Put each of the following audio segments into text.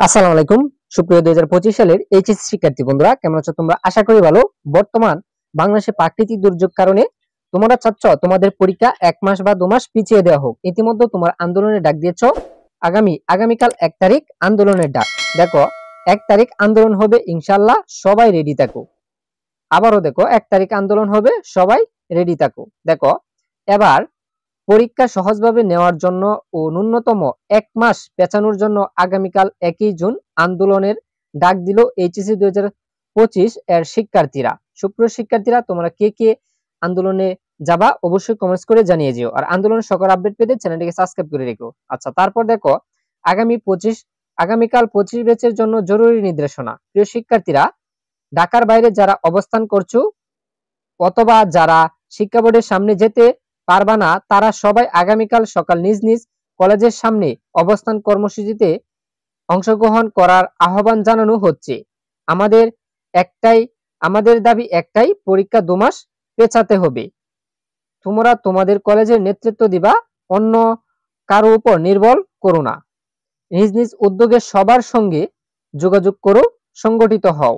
আসসালামু আলাইকুম সুপ্রিয় 2025 সালের এইচএসসি শিক্ষার্থী বন্ধুরা, কেমন আছো তোমরা? আশা করি ভালো। বর্তমান বাংলাদেশে প্রাকৃতিক দুর্যোগ কারণে তোমরা চাচ্ছ তোমাদের পরীক্ষা 1 মাস বা 2 মাস পিছিয়ে দেওয়া হোক। ইতিমধ্যে তোমার আন্দোলনের ডাক দিয়েছো। আগামীকাল 1 তারিখ আন্দোলনের ডাক। দেখো 1 তারিখ আন্দোলন হবে ইনশাআল্লাহ, সবাই রেডি থাকো। আবারও দেখো 1 তারিখ আন্দোলন হবে, সবাই রেডি থাকো। দেখো এবার পরীক্ষা সহজভাবে নেওয়ার জন্য ও ন্যূনতম 1 মাস পেছানোর জন্য আগামীকাল 1 জুন আন্দোলনের ডাক দিল এইচএসসি 2025 এর শিক্ষার্থীরা। সুপ্রিয় শিক্ষার্থীরা, তোমরা কে কে আন্দোলনে যাবা অবশ্যই কমেন্টস করে জানিয়ে যেও। আর আন্দোলনের সকল আপডেট পেতে চ্যানেলটিকে সাবস্ক্রাইব করে রেখো। আচ্ছা, তারপর দেখো আগামীকাল 25 ব্যাচের জন্য জরুরি নির্দেশনা। প্রিয় শিক্ষার্থীরা, ঢাকার বাইরে যারা অবস্থান করছো অথবা যারা শিক্ষা বোর্ডের সামনে যেতে পারবা না, তারা সবাই আগামীকাল সকাল নিজ নিজ কলেজের সামনে অবস্থান কর্মসূচিতে অংশগ্রহণ করার আহ্বান জানানো হচ্ছে। আমাদের দাবি একটাই, পরীক্ষা 2 মাস পেছাতে হবে। তোমরা তোমাদের কলেজের নেতৃত্ব দিবা, অন্য কারো উপর নির্ভর করো না। নিজ নিজ উদ্যোগে সবার সঙ্গে যোগাযোগ করো, সংগঠিত হও।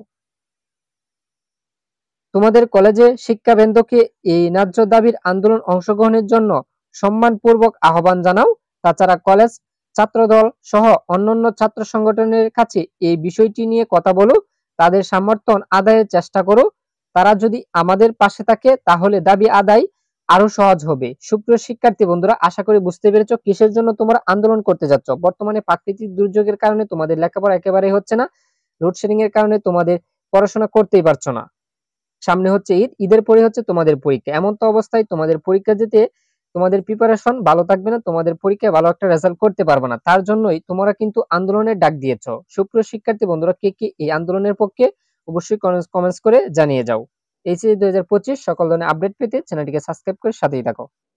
তোমাদের কলেজে শিক্ষাবৃন্দকে এই ন্যায্য দাবির আন্দোলন অংশগ্রহণের জন্য সম্মানপূর্বক আহ্বান জানাও। তাছাড়া কলেজ ছাত্রদল সহ অন্যান্য ছাত্র সংগঠনের কাছে এই বিষয়টি নিয়ে কথা বলো, তাদের সমর্থন আদায়ের চেষ্টা করো। তারা যদি আমাদের পাশে থাকে তাহলে দাবি আদায় আরো সহজ হবে। সুপ্রিয় শিক্ষার্থী বন্ধুরা, আশা করি বুঝতে পেরেছো কিসের জন্য তোমরা আন্দোলন করতে যাচ্ছ। বর্তমানে প্রাকৃতিক দুর্যোগের কারণে তোমাদের লেখাপড়া একেবারেই হচ্ছে না। লোডশেডিং এর কারণে তোমাদের পড়াশোনা করতেই পারছো না। সামনে হচ্ছে ঈদের পরে হচ্ছে তোমাদের পরীক্ষা। এমন তো অবস্থায় তোমাদের পরীক্ষা দিতে তোমাদের প্রিপারেশন ভালো থাকবে না, তোমাদের পরীক্ষায় ভালো একটা রেজাল্ট করতে পারবে না। তার জন্যই তোমরা কিন্তু আন্দোলনের ডাক দিয়েছো। সুপ্রিয় শিক্ষার্থী বন্ধুরা, কে কে এই আন্দোলনের পক্ষে অবশ্যই কমেন্টস করে জানিয়ে যাও। এইচএসসি 2025 সকল ধরনের আপডেট পেতে চ্যানেলটিকে সাবস্ক্রাইব করে সাথেই থাকো।